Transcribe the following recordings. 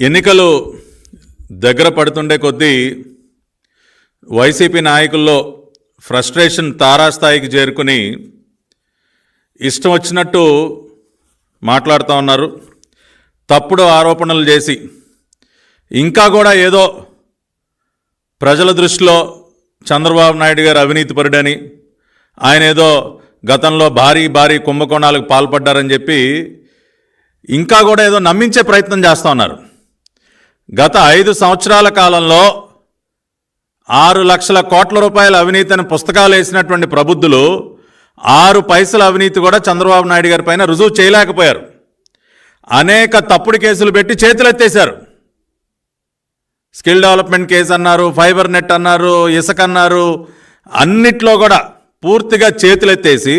ఎన్నికలు దగ్గర పడుతుండే కొద్దీ వైసీపీ నాయకుల్లో ఫ్రస్ట్రేషన్ తారాస్థాయికి చేరుకుని ఇష్టం వచ్చినట్టు మాట్లాడుతూ ఉన్నారు. తప్పుడు ఆరోపణలు చేసి ఇంకా కూడా ఏదో ప్రజల దృష్టిలో చంద్రబాబు నాయుడు గారు అవినీతిపరుడని, ఆయన ఏదో గతంలో భారీ కుంభకోణాలకు పాల్పడ్డారని చెప్పి ఇంకా కూడా ఏదో నమ్మించే ప్రయత్నం చేస్తూ ఉన్నారు. గత 5 సంవత్సరాల కాలంలో 6 లక్షల కోట్ల రూపాయల అవినీతిని పుస్తకాలు వేసినటువంటి ప్రబుద్ధులు 6 పైసల అవినీతి కూడా చంద్రబాబు నాయుడు గారి పైన రుజువు చేయలేకపోయారు. అనేక తప్పుడు కేసులు పెట్టి చేతులెత్తేశారు. స్కిల్ డెవలప్మెంట్ కేసు అన్నారు, ఫైబర్ నెట్ అన్నారు, ఇసుక అన్నారు, అన్నిట్లో కూడా పూర్తిగా చేతులెత్తేసి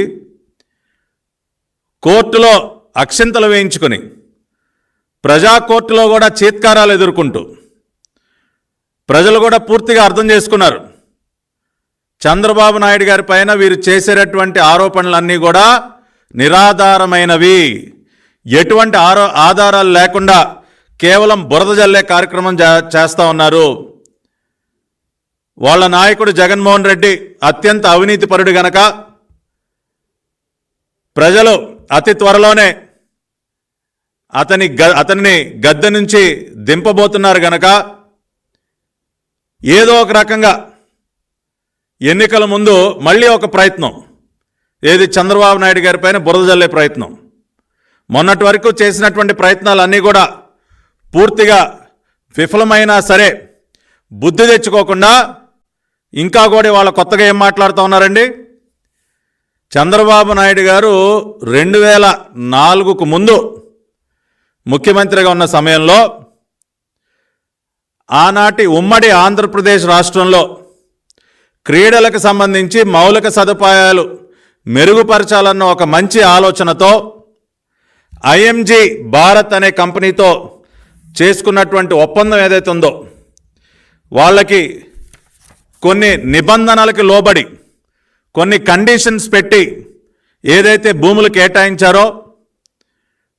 కోర్టులో అక్షింతలు వేయించుకొని ప్రజా కోర్టులో కూడా చీత్కారాలు ఎదుర్కొంటూ ప్రజలు కూడా పూర్తిగా అర్థం చేసుకున్నారు. చంద్రబాబు నాయుడు గారి పైన వీరు చేసేటటువంటి ఆరోపణలన్నీ కూడా నిరాధారమైనవి, ఎటువంటి ఆధారాలు లేకుండా కేవలం బురద జల్లే కార్యక్రమం చేస్తూ ఉన్నారు. వాళ్ళ నాయకుడు జగన్మోహన్ రెడ్డి అత్యంత అవినీతిపరుడు గనక ప్రజలు అతి త్వరలోనే అతన్ని గద్దె నుంచి దింపబోతున్నారు గనక ఏదో ఒక రకంగా ఎన్నికల ముందు మళ్ళీ ఒక ప్రయత్నం, ఏది చంద్రబాబు నాయుడు గారి పైన బురద జల్లే ప్రయత్నం. మొన్నటి వరకు చేసినటువంటి ప్రయత్నాలన్నీ కూడా పూర్తిగా విఫలమైనా సరే బుద్ధి తెచ్చుకోకుండా ఇంకా కూడా వాళ్ళ కొత్తగా ఏం మాట్లాడుతూ ఉన్నారండి. చంద్రబాబు నాయుడు గారు 2004కు ముందు ముఖ్యమంత్రిగా ఉన్న సమయంలో ఆనాటి ఉమ్మడి ఆంధ్రప్రదేశ్ రాష్ట్రంలో క్రీడలకు సంబంధించి మౌలిక సదుపాయాలు మెరుగుపరచాలన్న ఒక మంచి ఆలోచనతో ఐఎంజీ భారత్ అనే కంపెనీతో చేసుకున్నటువంటి ఒప్పందం ఏదైతే ఉందో, వాళ్ళకి కొన్ని నిబంధనలకు లోబడి కొన్ని కండిషన్స్ పెట్టి ఏదైతే భూములు కేటాయించారో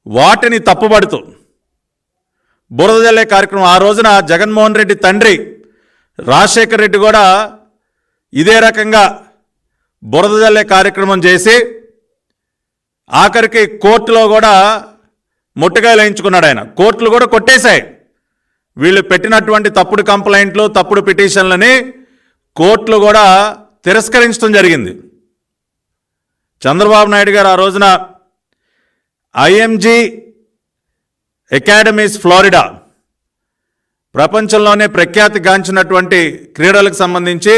వాటిని తప్పుపడుతూ బురద జల్లే కార్యక్రమం. ఆ రోజున జగన్మోహన్ రెడ్డి తండ్రి రాజశేఖర రెడ్డి కూడా ఇదే రకంగా బురద జల్లే కార్యక్రమం చేసి ఆఖరికి కోర్టులో కూడా ముట్టకాయలు వేయించుకున్నాడు ఆయన. కోర్టులు కూడా కొట్టేశాయి. వీళ్ళు పెట్టినటువంటి తప్పుడు కంప్లైంట్లు, తప్పుడు పిటిషన్లని కోర్టులు కూడా తిరస్కరించడం జరిగింది. చంద్రబాబు నాయుడు గారు ఆ రోజున ఐఎంజీ అకాడమీస్ ఫ్లోరిడా, ప్రపంచంలోనే ప్రఖ్యాతిగాంచినటువంటి క్రీడలకు సంబంధించి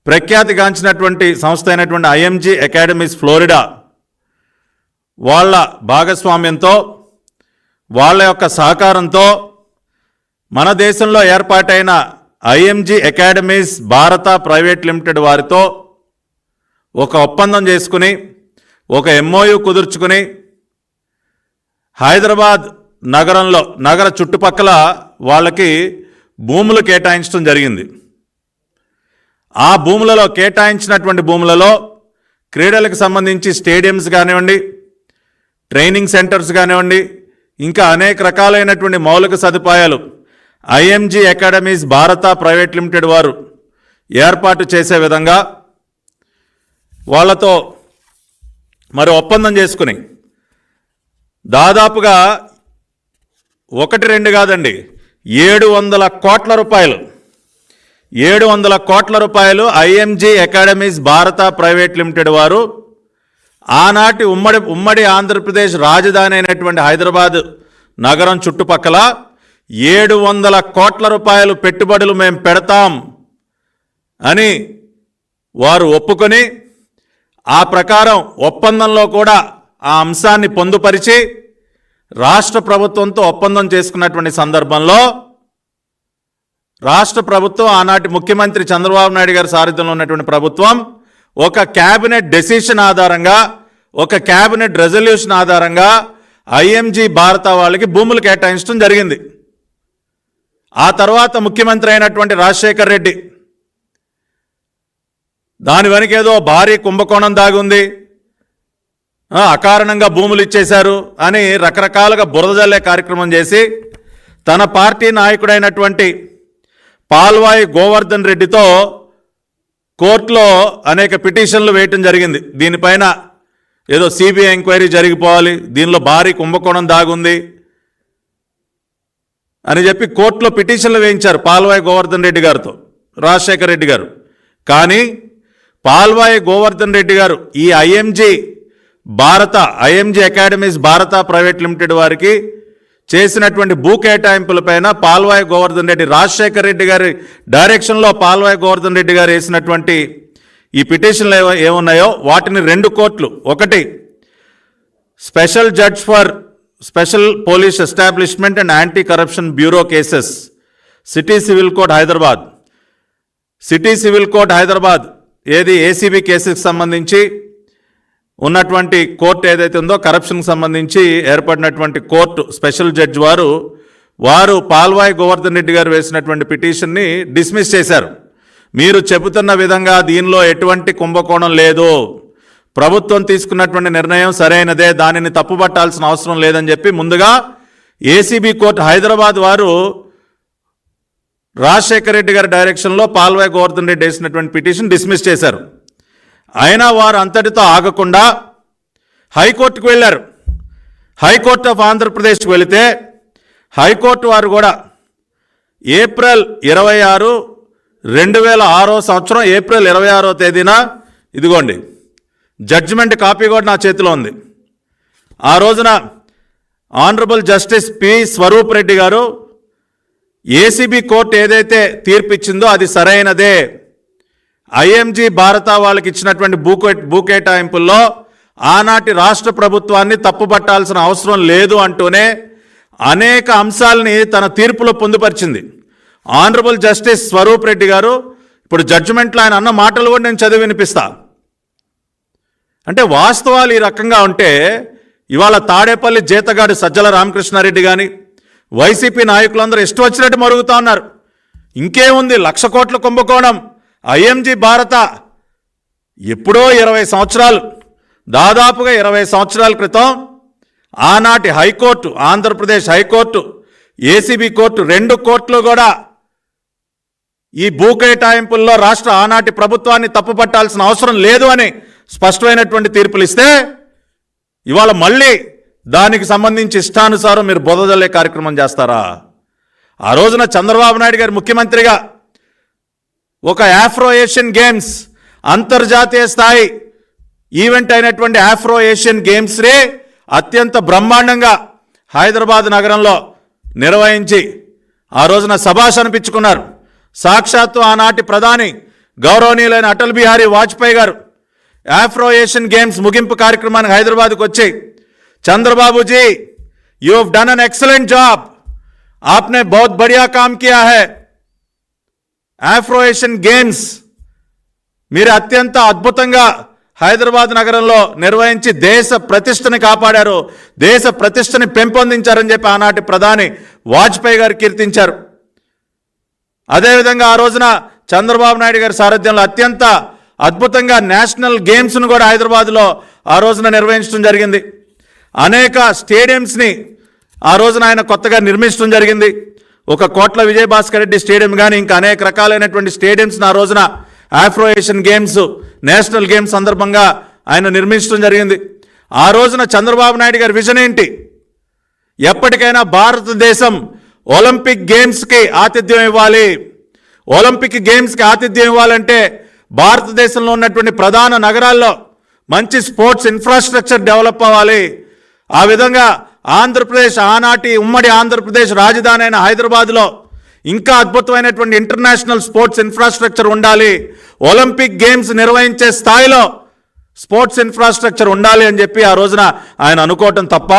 ప్రఖ్యాతిగాంచినటువంటి సంస్థ అయినటువంటి ఐఎంజీ అకాడమీస్ ఫ్లోరిడా వాళ్ళ భాగస్వామ్యంతో, వాళ్ళ యొక్క సహకారంతో మన దేశంలో ఏర్పాటైన ఐఎంజీ అకాడమీస్ భారత ప్రైవేట్ లిమిటెడ్ వారితో ఒక ఒప్పందం చేసుకుని ఒక ఎంఓయు కుదుర్చుకుని హైదరాబాద్ నగర చుట్టుపక్కల వాళ్ళకి భూములు కేటాయించడం జరిగింది. ఆ భూములలో కేటాయించినటువంటి భూములలో క్రీడలకు సంబంధించి స్టేడియంస్ కానివ్వండి, ట్రైనింగ్ సెంటర్స్ కానివ్వండి, ఇంకా అనేక రకాలైనటువంటి మౌలిక సదుపాయాలు ఐఎంజీ అకాడమీస్ భారత ప్రైవేట్ లిమిటెడ్ వారు ఏర్పాటు చేసే విధంగా వాళ్ళతో మరి ఒప్పందం చేసుకుని దాదాపుగా 1-2 కాదండి, 700 కోట్ల రూపాయలు ఐఎంజీ అకాడమీస్ భారత ప్రైవేట్ లిమిటెడ్ వారు ఆనాటి ఉమ్మడి ఆంధ్రప్రదేశ్ రాజధాని అయినటువంటి హైదరాబాద్ నగరం చుట్టుపక్కల 700 కోట్ల రూపాయలు పెట్టుబడులు మేము పెడతాం అని వారు ఒప్పుకొని ఆ ప్రకారం ఒప్పందంలో కూడా ఆ అంశాన్ని పొందుపరిచి రాష్ట్ర ప్రభుత్వంతో ఒప్పందం చేసుకున్నటువంటి సందర్భంలో రాష్ట్ర ప్రభుత్వం, ఆనాటి ముఖ్యమంత్రి చంద్రబాబు నాయుడు గారి సారథ్యంలో ఉన్నటువంటి ప్రభుత్వం ఒక క్యాబినెట్ డెసిషన్ ఆధారంగా, ఒక క్యాబినెట్ రెజల్యూషన్ ఆధారంగా ఐఎంజీ భారత వాళ్ళకి భూములు కేటాయించడం జరిగింది. ఆ తర్వాత ముఖ్యమంత్రి అయినటువంటి రాజశేఖర రెడ్డి దాని వెనక ఏదో భారీ కుంభకోణం దాగుంది, అకారణంగా భూములు ఇచ్చేశారు అని రకరకాలుగా బురద జల్లే కార్యక్రమం చేసి తన పార్టీ నాయకుడైనటువంటి పాల్వాయి గోవర్ధన్ రెడ్డితో కోర్టులో అనేక పిటిషన్లు వేయటం జరిగింది. దీనిపైన ఏదో సిబిఐ ఎంక్వైరీ జరిగిపోవాలి, దీనిలో భారీ కుంభకోణం దాగుంది అని చెప్పి కోర్టులో పిటిషన్లు వేయించారు పాల్వాయి గోవర్ధన్ రెడ్డి గారితో రాజశేఖర రెడ్డి గారు. కానీ పాల్వాయి గోవర్ధన్ రెడ్డి గారు ఈ ఐఎంజీ అకాడమీస్ భారత ప్రైవేట్ లిమిటెడ్ వారికి చేసినటువంటి భూ కేటాయింపులపైన పాల్వాయి గోవర్ధన్ రెడ్డి రాజశేఖర రెడ్డి గారి డైరెక్షన్లో పాల్వాయి గోవర్ధన్ రెడ్డి గారు వేసినటువంటి ఈ పిటిషన్లు ఏమున్నాయో వాటిని 2 కోర్టులు, ఒకటి special judge for special police establishment and anti corruption bureau cases city civil court Hyderabad ఏది ఏసీబీ కేసుకు సంబంధించి ఉన్నటువంటి కోర్టు ఏదైతే ఉందో కరప్షన్కి సంబంధించి ఏర్పడినటువంటి కోర్టు స్పెషల్ జడ్జ్ వారు పాల్వాయి గోవర్ధన్ రెడ్డి గారు వేసినటువంటి పిటిషన్ని డిస్మిస్ చేశారు. మీరు చెబుతున్న విధంగా దీనిలో ఎటువంటి కుంభకోణం లేదు, ప్రభుత్వం తీసుకున్నటువంటి నిర్ణయం సరైనదే, దానిని తప్పుపట్టాల్సిన అవసరం లేదని చెప్పి ముందుగా ఏసీబీ కోర్టు హైదరాబాద్ వారు రాజశేఖర రెడ్డి గారి డైరెక్షన్లో పాల్వాయి గోవర్ధన్ రెడ్డి వేసినటువంటి పిటిషన్ డిస్మిస్ చేశారు. అయినా వారు అంతటితో ఆగకుండా హైకోర్టుకు వెళ్ళారు. హైకోర్టు ఆఫ్ ఆంధ్రప్రదేశ్కి వెళితే హైకోర్టు వారు కూడా ఏప్రిల్ 26, 2006 ఏప్రిల్ 26వ తేదీన ఇదిగోండి జడ్జిమెంట్ కాపీ కూడా నా చేతిలో ఉంది. ఆ రోజున honourable justice P Swarup Reddy గారు ఏసీబీ కోర్టు ఏదైతే తీర్పు ఇచ్చిందో అది సరైనదే, ఐఎంజీ భారత వాళ్ళకి ఇచ్చినటువంటి భూ కేటాయింపుల్లో ఆనాటి రాష్ట్ర ప్రభుత్వాన్ని తప్పుపట్టాల్సిన అవసరం లేదు అంటూనే అనేక అంశాలని తన తీర్పులో పొందుపరిచింది. ఆనరబుల్ జస్టిస్ స్వరూప్ రెడ్డి గారు ఇప్పుడు జడ్జిమెంట్లో ఆయన అన్న మాటలు కూడా నేను చదివి వినిపిస్తా. అంటే వాస్తవాలు ఈ రకంగా ఉంటే ఇవాళ తాడేపల్లి జీతగాడి సజ్జల రామకృష్ణారెడ్డి కానీ వైసీపీ నాయకులందరూ ఇష్టం వచ్చినట్టు మరుగుతూ ఉన్నారు. ఇంకేముంది, 1,00,000 కోట్ల కుంభకోణం ఐఎంజీ భారత ఎప్పుడో 20 సంవత్సరాలు, దాదాపుగా 20 సంవత్సరాల క్రితం ఆనాటి high court, Andhra Pradesh high court, ACB court 2 కోర్టులు కూడా ఈ భూ కేటాయింపుల్లో రాష్ట్ర ఆనాటి ప్రభుత్వాన్ని తప్పుపట్టాల్సిన అవసరం లేదు అని స్పష్టమైనటువంటి తీర్పులు ఇస్తే ఇవాళ మళ్ళీ దానికి సంబంధించి ఇష్టానుసారం మీరు బురదజల్లే కార్యక్రమం చేస్తారా? ఆ రోజున చంద్రబాబు నాయుడు గారు ముఖ్యమంత్రిగా ఒక ఆఫ్రో ఏషియన్ గేమ్స్ అంతర్జాతీయ స్థాయి ఈవెంట్ అయినటువంటి ఆఫ్రో ఏషియన్ గేమ్స్ని అత్యంత బ్రహ్మాండంగా హైదరాబాద్ నగరంలో నిర్వహించి ఆ రోజున శభాష్ అనిపించుకున్నారు. సాక్షాత్తు ఆనాటి ప్రధాని గౌరవనీయులైన అటల్ బిహారీ వాజ్పేయి గారు ఆఫ్రో ఏషియన్ గేమ్స్ ముగింపు కార్యక్రమానికి హైదరాబాద్కు వచ్చి, Chandrababu ji, you have done an excellent job, आपने बहुत बढ़िया काम किया है, ఆఫ్రో ఏషియన్ గేమ్స్ మీరు అత్యంత అద్భుతంగా హైదరాబాద్ నగరంలో నిర్వహించి దేశ ప్రతిష్టని కాపాడారు, దేశ ప్రతిష్టని పెంపొందించారని చెప్పి ఆనాటి ప్రధాని వాజ్పేయి గారు కీర్తించారు. అదేవిధంగా ఆ రోజున చంద్రబాబు నాయుడు గారి సారథ్యంలో అత్యంత అద్భుతంగా నేషనల్ గేమ్స్ను కూడా హైదరాబాద్లో ఆ రోజున నిర్వహించడం జరిగింది. అనేక స్టేడియంస్ని ఆ రోజున ఆయన కొత్తగా నిర్మించడం జరిగింది. ఒక కోట్ల విజయభాస్కర్ రెడ్డి స్టేడియం కానీ ఇంకా అనేక రకాలైనటువంటి స్టేడియంస్ని ఆ రోజున Afro Asian games, national games సందర్భంగా ఆయన నిర్మించడం జరిగింది. ఆ రోజున చంద్రబాబు నాయుడు గారి విజన్ ఏంటి? ఎప్పటికైనా భారతదేశం ఒలింపిక్ గేమ్స్కి ఆతిథ్యం ఇవ్వాలి. ఒలింపిక్ గేమ్స్కి ఆతిథ్యం ఇవ్వాలంటే భారతదేశంలో ఉన్నటువంటి ప్రధాన నగరాల్లో మంచి స్పోర్ట్స్ ఇన్ఫ్రాస్ట్రక్చర్ డెవలప్ అవ్వాలి. ఆ విధంగా ఆంధ్రప్రదేశ్, ఆనాటి ఉమ్మడి ఆంధ్రప్రదేశ్ రాజధాని అయిన హైదరాబాద్లో ఇంకా అద్భుతమైనటువంటి ఇంటర్నేషనల్ స్పోర్ట్స్ ఇన్ఫ్రాస్ట్రక్చర్ ఉండాలి, ఒలింపిక్ గేమ్స్ నిర్వహించే స్థాయిలో స్పోర్ట్స్ ఇన్ఫ్రాస్ట్రక్చర్ ఉండాలి అని చెప్పి ఆ రోజున ఆయన అనుకోవటం తప్ప,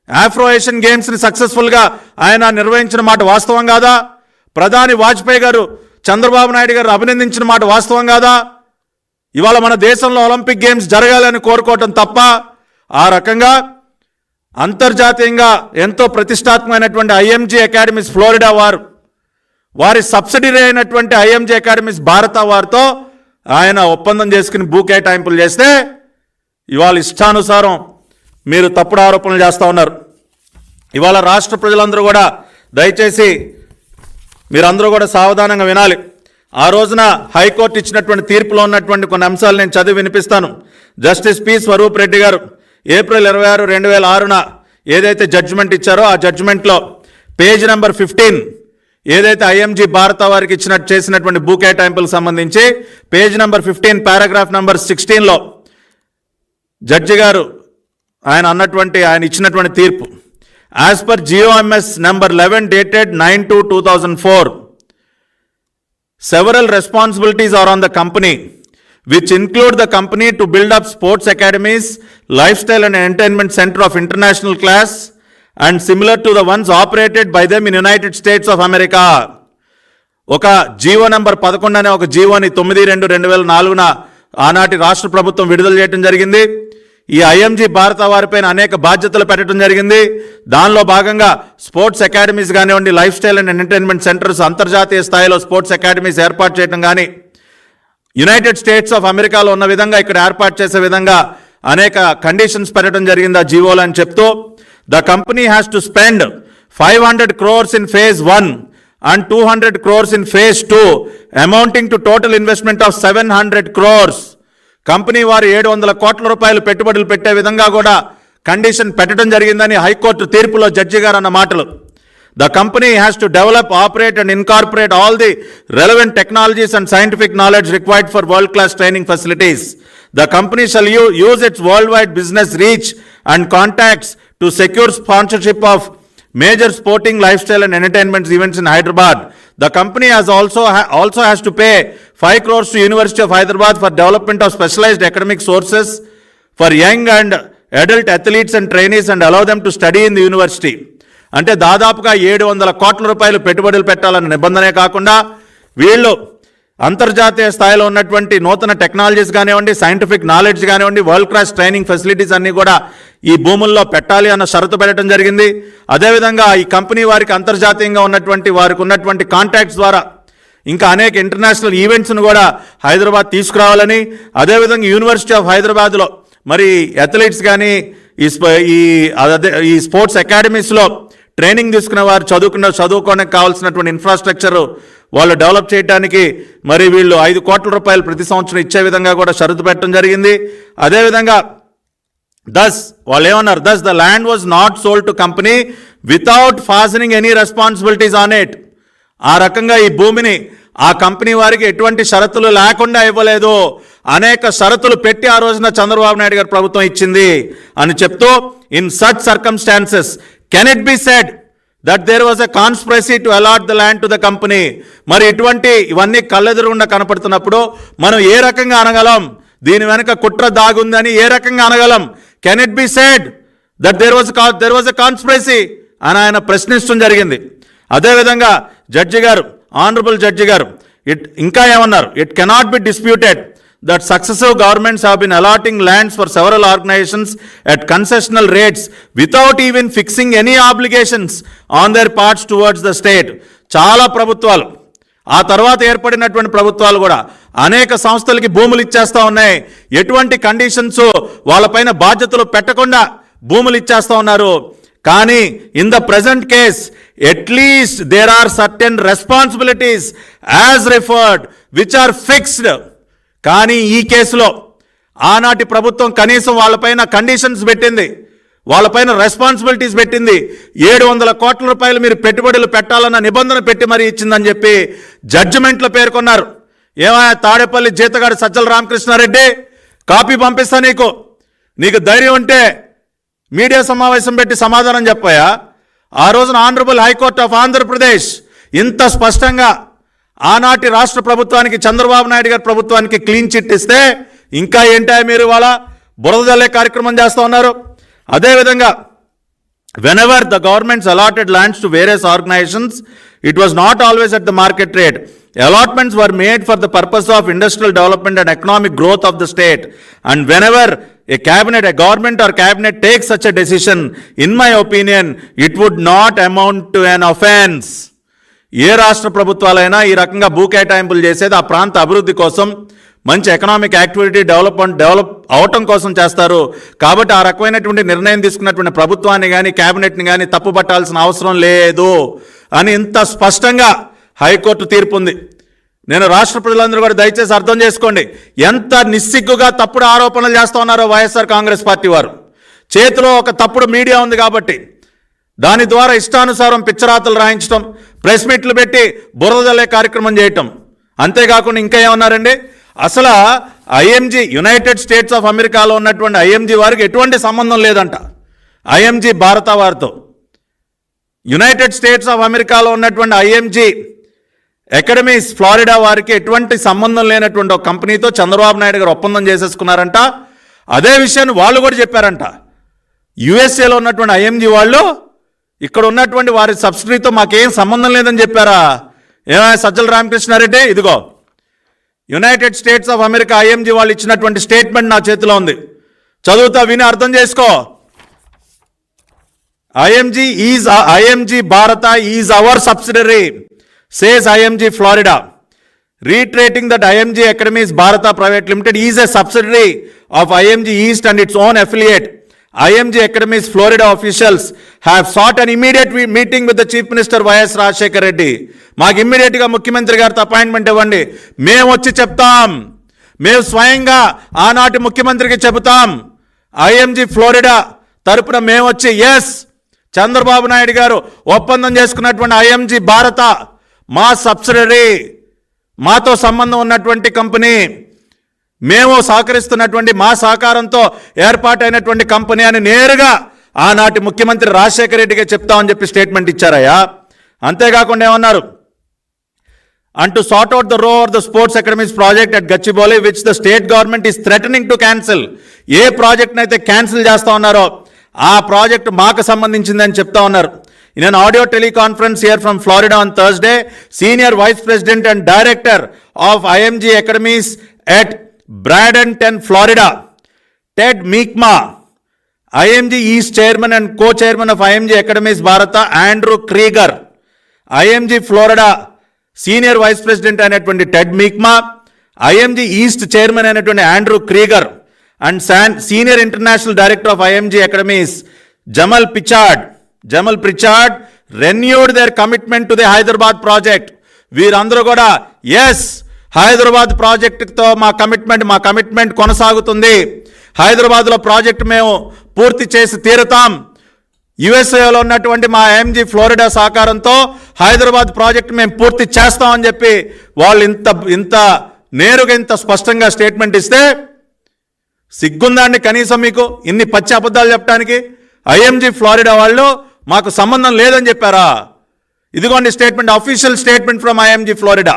ఆఫ్రో ఏషియన్ గేమ్స్ని సక్సెస్ఫుల్గా ఆయన నిర్వహించిన మాట వాస్తవం కాదా? ప్రధాని వాజ్పేయి గారు చంద్రబాబు నాయుడు గారు అభినందించిన మాట వాస్తవం కాదా? ఇవాళ మన దేశంలో ఒలింపిక్ గేమ్స్ జరగాలని కోరుకోవటం తప్ప, ఆ రకంగా అంతర్జాతీయంగా ఎంతో ప్రతిష్టాత్మకమైనటువంటి ఐఎంజీ అకాడమీస్ ఫ్లోరిడా వారి సబ్సిడరీ అయినటువంటి ఐఎంజీ అకాడమీస్ భారత వారితో ఆయన ఒప్పందం చేసుకుని భూ కేటాయింపులు చేస్తే ఇవాళ ఇష్టానుసారం మీరు తప్పుడు ఆరోపణలు చేస్తూ ఉన్నారు. ఇవాళ రాష్ట్ర ప్రజలందరూ కూడా దయచేసి మీరందరూ కూడా సావధానంగా వినాలి. ఆ రోజున హైకోర్టు ఇచ్చినటువంటి తీర్పులో ఉన్నటువంటి కొన్ని అంశాలు నేను చదివి వినిపిస్తాను. జస్టిస్ పి స్వరూప్ రెడ్డి గారు ఏప్రిల్ 26, 2006న ఏదైతే జడ్జిమెంట్ ఇచ్చారో ఆ జడ్జిమెంట్లో పేజ్ నెంబర్ 15 ఏదైతే ఐఎంజీ భారత వారికి చేసినటువంటి భూ కేటాయింపులకు సంబంధించి పేజ్ నెంబర్ 15 పారాగ్రాఫ్ నెంబర్ 16లో జడ్జి గారు ఆయన ఇచ్చినటువంటి తీర్పు, as per GOMS number 11 dated 9/2/2004, several responsibilities are on the company, which include the company to build up sports academies, lifestyle and entertainment center of international class and similar to the ones operated by them in United States of America. ఒక GO number 11 అనే ఒక జీవోని 9/2/2004న ఆనాటి రాష్ట్ర ప్రభుత్వం విడుదల చేయడం జరిగింది. ఈ ఐఎంజీ భారత వారిపైన అనేక బాధ్యతలు పెట్టడం జరిగింది. దానిలో భాగంగా స్పోర్ట్స్ అకాడమీస్ కానివ్వండి, life style and entertainment centres అంతర్జాతీయ స్థాయిలో స్పోర్ట్స్ అకాడమీస్ ఏర్పాటు చేయడం కానీ, యునైటెడ్ స్టేట్స్ ఆఫ్ అమెరికాలో ఉన్న విధంగా ఇక్కడ ఏర్పాటు చేసే విధంగా అనేక కండిషన్స్ పెట్టడం జరిగింది ఆ జీవోలో అని చెప్తూ, the company has to spend 500 crores in phase 1 and 200 crores in phase 2, amounting to total investment of 700 crores. Company వారు 700 కోట్ల రూపాయలు పెట్టుబడులు పెట్టే విధంగా కూడా కండిషన్ పెట్టడం జరిగిందని హైకోర్టు తీర్పులో జడ్జి గారు అన్న మాటలు. The company has to develop, operate and incorporate all the relevant technologies and scientific knowledge required for world class training facilities. The company shall use it's world wide business reach and contacts to secure sponsorship of major sporting, lifestyle and entertainment events in Hyderabad. The company has also has to pay 5 crores to University of Hyderabad for development of specialized academic sources for young and adult athletes and trainees and allow them to study in the university. అంటే దాదాపుగా 700 కోట్ల రూపాయలు పెట్టుబడులు పెట్టాలన్న నిబంధనే కాకుండా వీళ్ళు అంతర్జాతీయ స్థాయిలో ఉన్నటువంటి నూతన టెక్నాలజీస్ కానివ్వండి, సైంటిఫిక్ నాలెడ్జ్ కానివ్వండి, వరల్డ్ క్లాస్ ట్రైనింగ్ ఫెసిలిటీస్ అన్నీ కూడా ఈ భూముల్లో పెట్టాలి అన్న షరతు పెట్టడం జరిగింది. అదేవిధంగా ఈ కంపెనీ వారికి అంతర్జాతీయంగా ఉన్నటువంటి వారికి ఉన్నటువంటి కాంటాక్ట్స్ ద్వారా ఇంకా అనేక ఇంటర్నేషనల్ ఈవెంట్స్ను కూడా హైదరాబాద్ తీసుకురావాలని, అదేవిధంగా యూనివర్సిటీ ఆఫ్ హైదరాబాద్లో మరి అథ్లెట్స్ కానీ ఈ స్పోర్ట్స్ అకాడమీస్లో ట్రైనింగ్ తీసుకునే వారు చదువుకోవడానికి కావాల్సినటువంటి ఇన్ఫ్రాస్ట్రక్చర్ వాళ్ళు డెవలప్ చేయడానికి మరి వీళ్ళు 5 కోట్ల రూపాయలు ప్రతి సంవత్సరం ఇచ్చే విధంగా కూడా షరతు పెట్టడం జరిగింది. అదేవిధంగా వాళ్ళు ఏమన్నారు, the land was not sold to company without fastening any responsibilities on it. ఆ రకంగా ఈ భూమిని ఆ కంపెనీ వారికి ఎటువంటి షరతులు లేకుండా ఇవ్వలేదు, అనేక షరతులు పెట్టి ఆ రోజున చంద్రబాబు నాయుడు గారు ప్రభుత్వం ఇచ్చింది అని చెప్తూ, in such circumstances can it be said that there was a conspiracy to allot the land to the company. మరి ఇవన్నీ కళ్ళెదురుగుండా కనపడుతున్నప్పుడు మనం ఏ రకంగా అనగలం, దీని వెనక కుట్ర దాగుందని ఏ రకంగా అనగలం? Can it be said that there was a conspiracy అని ఆయన ప్రశ్నించడం జరిగింది. అదేవిధంగా ఆనరబుల్ జడ్జి గారు ఇంకా ఏమన్నారు, it cannot be disputed that successive governments have been allotting lands for several organizations at concessional rates without even fixing any obligations on their parts towards the state. చాలా ప్రభుత్వాలు, ఆ తర్వాత ఏర్పడినటువంటి ప్రభుత్వాలు కూడా అనేక సంస్థలకి భూములు ఇచ్చేస్తూ ఉన్నాయి. ఎటువంటి కండిషన్స్ వాళ్ళపైన బాధ్యతలు పెట్టకుండా భూములు ఇచ్చేస్తూ ఉన్నారు. కానీ in the present case at least there are certain responsibilities as referred which are fixed. కానీ ఈ కేసులో ఆనాటి ప్రభుత్వం కనీసం వాళ్ళపైన కండిషన్స్ పెట్టింది, వాళ్ళపైన రెస్పాన్సిబిలిటీస్ పెట్టింది. 700 కోట్ల రూపాయలు మీరు పెట్టుబడులు పెట్టాలన్న నిబంధన పెట్టి మరీ ఇచ్చిందని చెప్పి జడ్జిమెంట్లో పేర్కొన్నారు. ఏమయ్యా తాడేపల్లి జీతగాడు సజ్జల రామకృష్ణారెడ్డి, కాపీ పంపిస్తా నీకు ధైర్యం ఉంటే మీడియా సమావేశం పెట్టి సమాధానం చెప్పాయా? ఆ రోజున ఆనరబుల్ హైకోర్ట్ ఆఫ్ ఆంధ్రప్రదేశ్ ఇంత స్పష్టంగా ఆనాటి రాష్ట్ర ప్రభుత్వానికి, చంద్రబాబు నాయుడు గారి ప్రభుత్వానికి క్లీన్ చిట్ ఇస్తే ఇంకా ఏంటా మీరు వాళ్ళ బురద జల్లే కార్యక్రమం చేస్తూ ఉన్నారు. అదేవిధంగా whenever the governments allotted lands to various organizations, it was not always at the market rate. Allotments were made for the purpose of industrial development and economic growth of the state. And whenever a government or cabinet takes such a decision, in my opinion, it would not amount to an offense. ఏ రాష్ట్ర ప్రభుత్వాలైనా ఈ రకంగా భూ కేటాయింపులు చేసేది ఆ ప్రాంత అభివృద్ధి కోసం, మంచి ఎకనామిక్ యాక్టివిటీ డెవలప్ అవటం కోసం చేస్తారు. కాబట్టి ఆ రకమైనటువంటి నిర్ణయం తీసుకున్నటువంటి ప్రభుత్వాన్ని కానీ క్యాబినెట్ని కానీ తప్పుపట్టాల్సిన అవసరం లేదు అని ఇంత స్పష్టంగా హైకోర్టు తీర్పు ఉంది. నేను రాష్ట్ర ప్రజలందరూ కూడా దయచేసి అర్థం చేసుకోండి, ఎంత నిస్సిగ్గుగా తప్పుడు ఆరోపణలు చేస్తూ ఉన్నారో వైఎస్ఆర్ కాంగ్రెస్ పార్టీ వారు. చేతిలో ఒక తప్పుడు మీడియా ఉంది కాబట్టి దాని ద్వారా ఇష్టానుసారం పిచ్చరాతలు రాయించడం, ప్రెస్ మీట్లు పెట్టి బురదలే కార్యక్రమం చేయటం. అంతేకాకుండా ఇంకా ఏమన్నారండి, అసలు ఐఎంజీ యునైటెడ్ స్టేట్స్ ఆఫ్ అమెరికాలో ఉన్నటువంటి ఐఎంజీ వారికి ఎటువంటి సంబంధం లేదంట ఐఎంజీ భారత వారితో. యునైటెడ్ స్టేట్స్ ఆఫ్ అమెరికాలో ఉన్నటువంటి ఐఎంజీ అకాడమీస్ ఫ్లోరిడా వారికి ఎటువంటి సంబంధం లేనటువంటి ఒక కంపెనీతో చంద్రబాబు నాయుడు గారు ఒప్పందం చేసేసుకున్నారంట. అదే విషయాన్ని వాళ్ళు కూడా చెప్పారంట. యుఎస్ఏలో ఉన్నటువంటి ఐఎంజీ వాళ్ళు ఇక్కడ ఉన్నటువంటి వారి సబ్సిడీతో మాకేం సంబంధం లేదని చెప్పారా? ఏమైనా సజ్జల రామకృష్ణారెడ్డి, ఇదిగో United states of America IMG వాళ్ళు ఇచ్చినటువంటి స్టేట్మెంట్ నా చేతిలో ఉంది, చదువుతా, విని అర్థం చేసుకో. ఐఎంజీ భారత is our subsidiary, says IMG Florida, reiterating that IMG Academies Bharata Private Limited is a subsidiary of IMG East and its own affiliate. IMG Academies Florida officials have sought an immediate meeting with the Chief Minister YS Rajshekar Reddy. మాకు ఇమ్మీడియట్గా ముఖ్యమంత్రి గారితో appointment ఇవ్వండి, మేము వచ్చి చెప్తాం, మేము స్వయంగా ఆనాటి ముఖ్యమంత్రికి చెబుతాం. ఐఎంజీ ఫ్లోరిడా తరపున మేము వచ్చి ఎస్, చంద్రబాబు నాయుడు గారు ఒప్పందం చేసుకున్నటువంటి ఐఎంజీ భారత మా సబ్సిడరీ, మాతో సంబంధం ఉన్నటువంటి కంపెనీ, మేము సహకరిస్తున్నటువంటి మా సహకారంతో ఏర్పాటైనటువంటి కంపెనీ అని నేరుగా ఆనాటి ముఖ్యమంత్రి రాజశేఖర రెడ్డిగా చెప్తామని చెప్పి స్టేట్మెంట్ ఇచ్చారయ్యా. అంతేకాకుండా ఏమన్నారు, and to sort out the row of the sports academies project at Gachibowli which the state government is threatening to cancel. ఏ ప్రాజెక్ట్ని అయితే క్యాన్సిల్ చేస్తా ఉన్నారో ఆ ప్రాజెక్ట్ మాకు సంబంధించిందని చెప్తా ఉన్నారు. In an audio teleconference here from Florida on Thursday, Senior Vice President and Director of IMG Academies at Bradenton, Florida, Ted Meekma, IMG East Chairman and Co-Chairman of IMG Academies Bharata, Andrew Krieger, IMG Florida Senior Vice President అయినటువంటి Ted మీక్మా, IMG East Chairman అయినటువంటి Andrew క్రీగర్ and Senior International Director of IMG Academies, Jamal Pritchard renewed their commitment to the Hyderabad project. వీరందరూ కూడా yes, Hyderabad ప్రాజెక్టుతో మా commitment కొనసాగుతుంది, హైదరాబాద్లో project మేము పూర్తి చేసి తీరుతాం, యుఎస్ఏలో ఉన్నటువంటి మా ఐఎంజీ ఫ్లోరిడా సహకారంతో హైదరాబాద్ ప్రాజెక్టు మేము పూర్తి చేస్తామని చెప్పి వాళ్ళు ఇంత నేరుగా ఇంత స్పష్టంగా స్టేట్మెంట్ ఇస్తే సిగ్గుందాన్ని కనీసం మీకు ఇన్ని పచ్చి అబద్ధాలు చెప్పడానికి? ఐఎంజీ ఫ్లోరిడా వాళ్ళు మాకు సంబంధం లేదని చెప్పారా? ఇదిగోండి statement, official statement from IMG Florida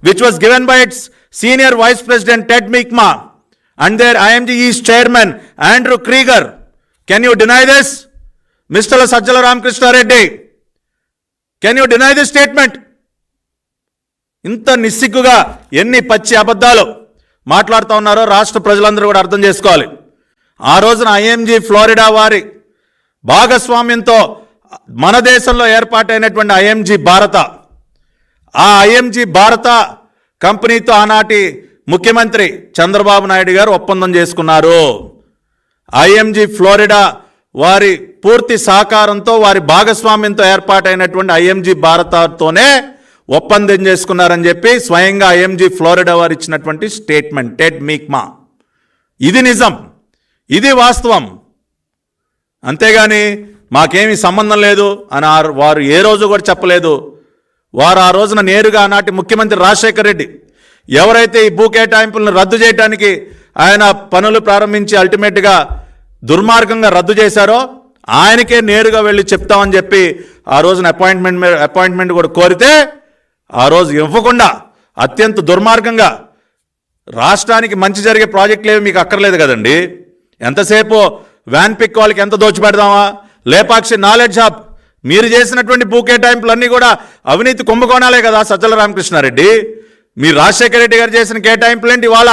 which was given by its senior vice president Ted Meekma and their IMG east chairman Andrew Krieger. Can you deny this mister Sajjala Ramakrishna Reddy? Can you deny this statement? ఇంత నిస్సిగ్గుగా ఎన్ని పచ్చి అబద్ధాలు మాట్లాడుతూ ఉన్నారో రాష్ట్ర ప్రజలందరూ కూడా అర్థం చేసుకోవాలి. ఆ రోజున ఐఎంజీ ఫ్లోరిడా వారి భాగస్వామ్యంతో మన దేశంలో ఏర్పాటైనటువంటి ఐఎంజీ భారత, ఆ ఐఎంజీ భారత కంపెనీతో ఆనాటి ముఖ్యమంత్రి చంద్రబాబు నాయుడు గారు ఒప్పందం చేసుకున్నారు. ఐఎంజీ ఫ్లోరిడా వారి పూర్తి సహకారంతో వారి భాగస్వామ్యంతో ఏర్పాటైనటువంటి ఐఎంజీ భారతతోనే ఒప్పందం చేసుకున్నారని చెప్పి స్వయంగా ఐఎంజీ ఫ్లోరిడా వారు ఇచ్చినటువంటి స్టేట్మెంట్, టెడ్ మీక్మా. ఇది నిజం, ఇది వాస్తవం. అంతేగాని మాకేమీ సంబంధం లేదు అని వారు ఏ రోజు కూడా చెప్పలేదు. వారు ఆ రోజున నేరుగా ఆనాటి ముఖ్యమంత్రి రాజశేఖర రెడ్డి ఎవరైతే ఈ భూ కేటాయింపులను రద్దు చేయడానికి ఆయన పనులు ప్రారంభించి అల్టిమేట్గా దుర్మార్గంగా రద్దు చేశారో ఆయనకే నేరుగా వెళ్ళి చెప్తామని చెప్పి ఆ రోజున అపాయింట్మెంట్ కూడా కోరితే ఆ రోజు ఇవ్వకుండా అత్యంత దుర్మార్గంగా, రాష్ట్రానికి మంచి జరిగే ప్రాజెక్టులు ఏవి మీకు అక్కర్లేదు కదండి, ఎంతసేపు వ్యాన్ పిక్ వాళ్ళకి ఎంత దోచిపెడదామా, లేపాక్షి నాలెడ్జ్ హబ్, మీరు చేసినటువంటి భూ కేటాయింపులన్నీ కూడా అవినీతి కుంభకోణాలే కదా సజ్జల రామకృష్ణారెడ్డి. మీరు రాజశేఖర రెడ్డి గారు చేసిన కేటాయింపులేంటి, ఇవాళ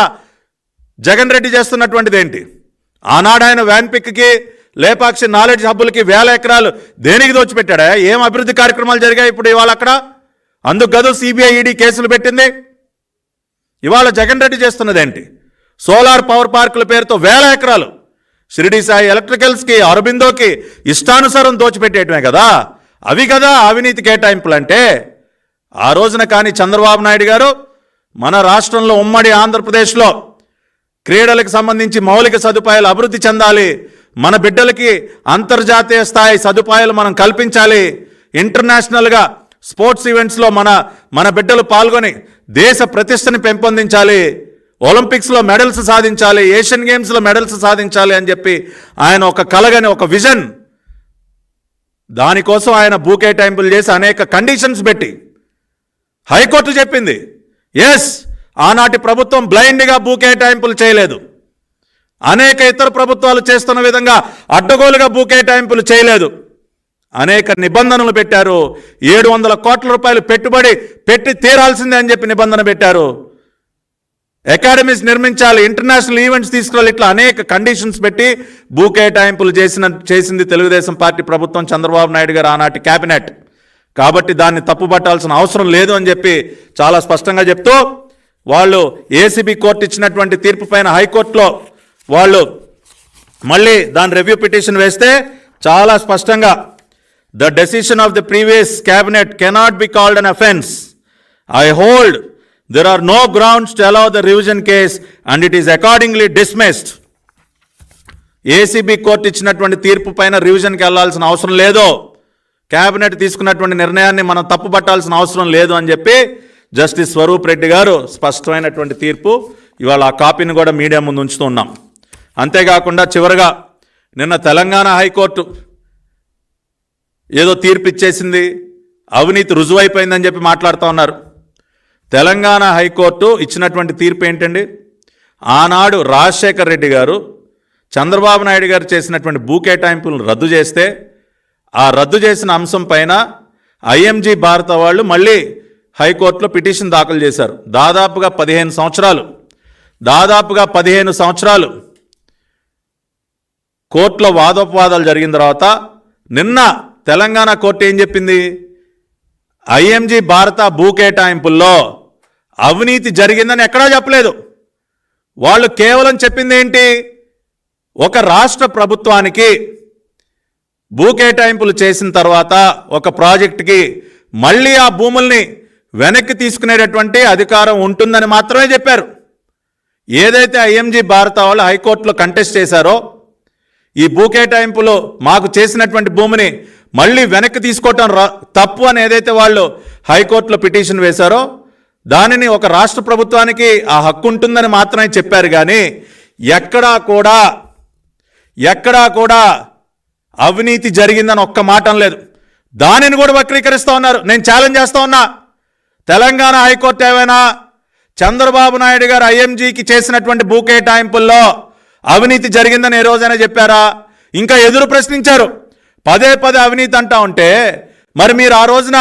జగన్ రెడ్డి చేస్తున్నటువంటిది ఏంటి? ఆనాడు ఆయన వ్యాన్ పిక్కి లేపాక్షి నాలెడ్జ్ హబ్బులకి 1000 ఎకరాలు దేనికి దోచిపెట్టాడా? ఏం అభివృద్ధి కార్యక్రమాలు జరిగాయి ఇప్పుడు ఇవాళ అక్కడ? అందుకు గదు సిబిఐ ఈడీ కేసులు పెట్టింది. ఇవాళ జగన్ రెడ్డి చేస్తున్నదేంటి? సోలార్ పవర్ పార్కుల పేరుతో వేల ఎకరాలు షిరిడి సాయి ఎలక్ట్రికల్స్కి, అరబిందోకి ఇష్టానుసారం దోచిపెట్టేయటమే కదా. అవి కదా అవినీతి కేటాయింపులు అంటే. ఆ రోజున కానీ చంద్రబాబు నాయుడు గారు మన రాష్ట్రంలో ఉమ్మడి ఆంధ్రప్రదేశ్లో క్రీడలకు సంబంధించి మౌలిక సదుపాయాలు అభివృద్ధి చెందాలి, మన బిడ్డలకి అంతర్జాతీయ స్థాయి సదుపాయాలు మనం కల్పించాలి, ఇంటర్నేషనల్గా స్పోర్ట్స్ ఈవెంట్స్లో మన బిడ్డలు పాల్గొని దేశ ప్రతిష్టని పెంపొందించాలి, ఒలింపిక్స్లో మెడల్స్ సాధించాలి, ఏషియన్ గేమ్స్లో మెడల్స్ సాధించాలి అని చెప్పి ఆయన ఒక కలగని ఒక విజన్, దానికోసం ఆయన భూ కేటాయింపులు చేసి అనేక కండిషన్స్ పెట్టి హైకోర్టు చెప్పింది ఎస్ ఆనాటి ప్రభుత్వం బ్లైండ్గా భూ కేటాయింపులు చేయలేదు, అనేక ఇతర ప్రభుత్వాలు చేస్తున్న విధంగా అడ్డగోలుగా భూ కేటాయింపులు చేయలేదు, అనేక నిబంధనలు పెట్టారు. 700 కోట్ల రూపాయలు పెట్టుబడి పెట్టి తీరాల్సిందే అని చెప్పి నిబంధన పెట్టారు. అకాడమీస్ నిర్మించాలి, ఇంటర్నేషనల్ ఈవెంట్స్ తీసుకురావాలి, ఇట్లా అనేక కండిషన్స్ పెట్టి భూ కేటాయింపులు చేసింది తెలుగుదేశం పార్టీ ప్రభుత్వం, చంద్రబాబు నాయుడు గారు ఆనాటి క్యాబినెట్. కాబట్టి దాన్ని తప్పుపట్టాల్సిన అవసరం లేదు అని చెప్పి చాలా స్పష్టంగా చెప్తూ వాళ్ళు ఏసీబీ కోర్టు ఇచ్చినటువంటి తీర్పు పైన హైకోర్టులో వాళ్ళు మళ్ళీ దాని రివ్యూ పిటిషన్ వేస్తే చాలా స్పష్టంగా the decision of the previous cabinet cannot be called an offence. I hold there are no grounds to allow the revision case and it is accordingly dismissed. ACB court ఇచ్చినటువంటి తీర్పు పైన రివిజన్కి వెళ్లాల్సిన అవసరం లేదు, cabinet తీసుకున్నటువంటి నిర్ణయాన్ని మనం తప్పుపట్టాల్సిన అవసరం లేదు అని చెప్పి జస్టిస్ స్వరూప్ రెడ్డి గారు స్పష్టమైనటువంటి తీర్పు ఇవాళ ఆ కాపీని కూడా మీడియా ముందు ఉంచుతూ ఉన్నాం. అంతేకాకుండా చివరగా నిన్న తెలంగాణ హైకోర్టు ఏదో తీర్పు ఇచ్చేసింది, అవినీతి రుజువైపోయిందని చెప్పి మాట్లాడుతూ ఉన్నారు. తెలంగాణ హైకోర్టు ఇచ్చినటువంటి తీర్పు ఏంటండి? ఆనాడు రాజశేఖర్ రెడ్డి గారు చంద్రబాబు నాయుడు గారు చేసినటువంటి భూ కేటాయింపులను రద్దు చేస్తే ఆ రద్దు చేసిన అంశం పైన ఐఎంజీ భారత వాళ్ళు మళ్ళీ హైకోర్టులో పిటిషన్ దాఖలు చేశారు. దాదాపుగా 15 సంవత్సరాలు కోర్టులో వాదోపవాదాలు జరిగిన తర్వాత నిన్న తెలంగాణ కోర్టు ఏం చెప్పింది? ఐఎంజీ భారత భూ కేటాయింపుల్లో అవినీతి జరిగిందని ఎక్కడా చెప్పలేదు. వాళ్ళు కేవలం చెప్పింది ఏంటి? ఒక రాష్ట్ర ప్రభుత్వానికి భూ కేటాయింపులు చేసిన తర్వాత ఒక ప్రాజెక్టుకి మళ్ళీ ఆ భూముల్ని వెనక్కి తీసుకునేటటువంటి అధికారం ఉంటుందని మాత్రమే చెప్పారు. ఏదైతే ఐఎంజీ భారత వాళ్ళు హైకోర్టులో కంటెస్ట్ చేశారో ఈ భూ కేటాయింపులు మాకు చేసినటువంటి భూమిని మళ్ళీ వెనక్కి తీసుకోవటం తప్పు అని ఏదైతే వాళ్ళు హైకోర్టులో పిటిషన్ వేశారో దానిని ఒక రాష్ట్ర ప్రభుత్వానికి ఆ హక్కు ఉంటుందని మాత్రమే చెప్పారు. కానీ ఎక్కడా కూడా అవినీతి జరిగిందని ఒక్క మాట అనలేదు. దానిని కూడా వక్రీకరిస్తూ ఉన్నారు. నేను ఛాలెంజ్ చేస్తూ ఉన్నా, తెలంగాణ హైకోర్టు ఏమైనా చంద్రబాబు నాయుడు గారు ఐఎంజీకి చేసినటువంటి భూ కేటాయింపుల్లో అవినీతి జరిగిందని ఏ రోజైనా చెప్పారా? ఇంకా ఎదురు ప్రశ్నించారు. పదే అవినీతి అంటా ఉంటే మరి మీరు ఆ రోజున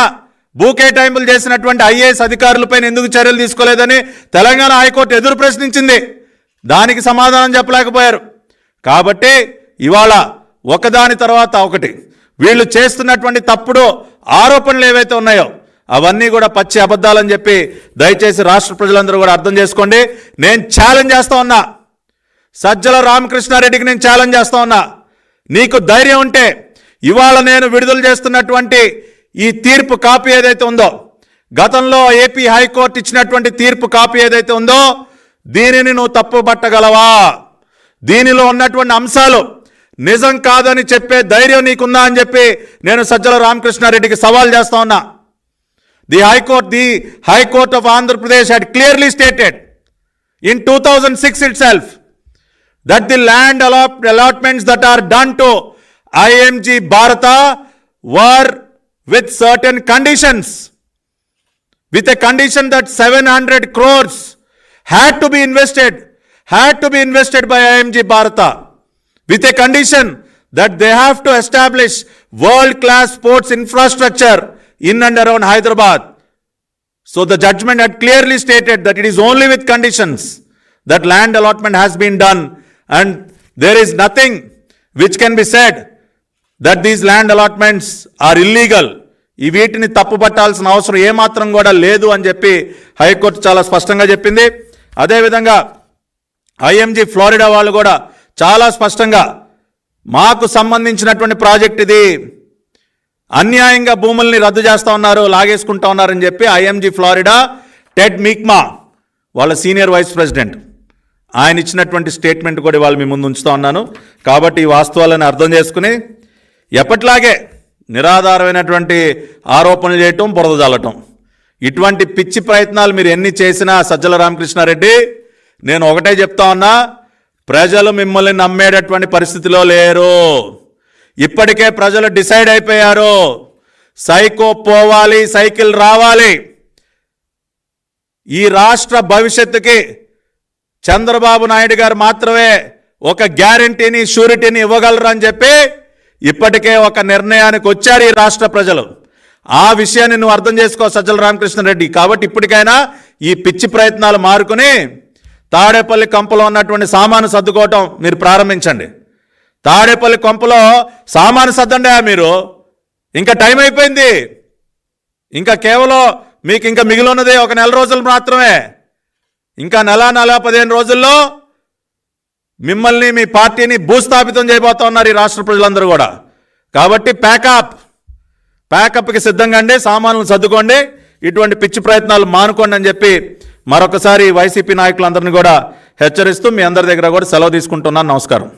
భూ కేటాయింపులు చేసినటువంటి ఐఏఎస్ అధికారులపైన ఎందుకు చర్యలు తీసుకోలేదని తెలంగాణ హైకోర్టు ఎదురు ప్రశ్నించింది. దానికి సమాధానం చెప్పలేకపోయారు. కాబట్టి ఇవాళ ఒకదాని తర్వాత ఒకటి వీళ్ళు చేస్తున్నటువంటి తప్పుడు ఆరోపణలు ఏవైతే ఉన్నాయో అవన్నీ కూడా పచ్చి అబద్ధాలని చెప్పి దయచేసి రాష్ట్ర ప్రజలందరూ కూడా అర్థం చేసుకోండి. నేను ఛాలెంజ్ చేస్తా ఉన్నా, సజ్జల రామకృష్ణారెడ్డికి నేను ఛాలెంజ్ చేస్తా ఉన్నా, నీకు ధైర్యం ఉంటే ఇవాళ నేను విడుదల చేస్తున్నటువంటి ఈ తీర్పు కాపీ ఏదైతే ఉందో, గతంలో ఏపీ హైకోర్టు ఇచ్చినటువంటి తీర్పు కాపీ ఏదైతే ఉందో దీనిని నువ్వు తప్పుపట్టగలవా? దీనిలో ఉన్నటువంటి అంశాలు నిజం కాదని చెప్పే ధైర్యం నీకుందా అని చెప్పి నేను సజ్జల రామకృష్ణారెడ్డికి సవాల్ చేస్తా ఉన్నా. The high court of Andhra Pradesh had clearly stated in 2006 itself that the land allotments that are done to IMG Bharata were with certain conditions, with a condition that 700 crores had to be invested by IMG Bharata, with a condition that they have to establish world-class sports infrastructure in and around Hyderabad. So the judgment had clearly stated that it is only with conditions that land allotment has been done, and there is nothing which can be said that these land allotments are illegal. ఈ వీటిని తప్పుపట్టాల్సిన అవసరం ఏమాత్రం కూడా లేదు అని చెప్పి high court చాలా స్పష్టంగా చెప్పింది. అదేవిధంగా ఐఎంజీ ఫ్లోరిడా వాళ్ళు కూడా చాలా స్పష్టంగా మాకు సంబంధించినటువంటి ప్రాజెక్ట్ ఇది, అన్యాయంగా భూముల్ని రద్దు చేస్తూ ఉన్నారు, లాగేసుకుంటా ఉన్నారని చెప్పి ఐఎంజీ ఫ్లోరిడా టెడ్ మీక్మా వాళ్ళ సీనియర్ వైస్ ప్రెసిడెంట్ ఆయన ఇచ్చినటువంటి స్టేట్మెంట్ కూడా వాళ్ళు మీ ముందు ఉంచుతూ ఉన్నాను. కాబట్టి ఈ వాస్తవాలను అర్థం చేసుకుని ఎప్పట్లాగే నిరాధారమైనటువంటి ఆరోపణలు చేయటం, బురద జల్లటం, ఇటువంటి పిచ్చి ప్రయత్నాలు మీరు ఎన్ని చేసినా సజ్జల రామకృష్ణారెడ్డి, నేను ఒకటే చెప్తా ఉన్నా, ప్రజలు మిమ్మల్ని నమ్మేటటువంటి పరిస్థితిలో లేరు. ఇప్పటికే ప్రజలు డిసైడ్ అయిపోయారు, సైకో పోవాలి, సైకిల్ రావాలి. ఈ రాష్ట్ర భవిష్యత్తుకి చంద్రబాబు నాయుడు గారు మాత్రమే ఒక గ్యారంటీని, షూరిటీని ఇవ్వగలరు అని చెప్పి ఇప్పటికే ఒక నిర్ణయానికి వచ్చారు ఈ రాష్ట్ర ప్రజలు. ఆ విషయాన్ని నువ్వు అర్థం చేసుకో సజ్జల రామకృష్ణారెడ్డి. కాబట్టి ఇప్పటికైనా ఈ పిచ్చి ప్రయత్నాలు మారుకుని తాడేపల్లి కంపలో ఉన్నటువంటి సామాను సర్దుకోవటం మీరు ప్రారంభించండి. తాడేపల్లి కొంపలో సామాను సర్దండి మీరు, ఇంకా టైం అయిపోయింది. ఇంకా కేవలం మీకు ఇంకా మిగిలి ఉన్నది ఒక నెల రోజులు మాత్రమే. ఇంకా నెల 15 రోజుల్లో మిమ్మల్ని, మీ పార్టీని భూస్థాపితం చేయబోతా ఉన్నారు ఈ రాష్ట్ర ప్రజలందరూ కూడా. కాబట్టి ప్యాకప్కి సిద్ధంగా అండి, సామాన్లను సర్దుకోండి, ఇటువంటి పిచ్చి ప్రయత్నాలు మానుకోండి అని చెప్పి మరొకసారి వైసీపీ నాయకులందరినీ కూడా హెచ్చరిస్తూ మీ అందరి దగ్గర కూడా సెలవు తీసుకుంటున్నాను. నమస్కారం.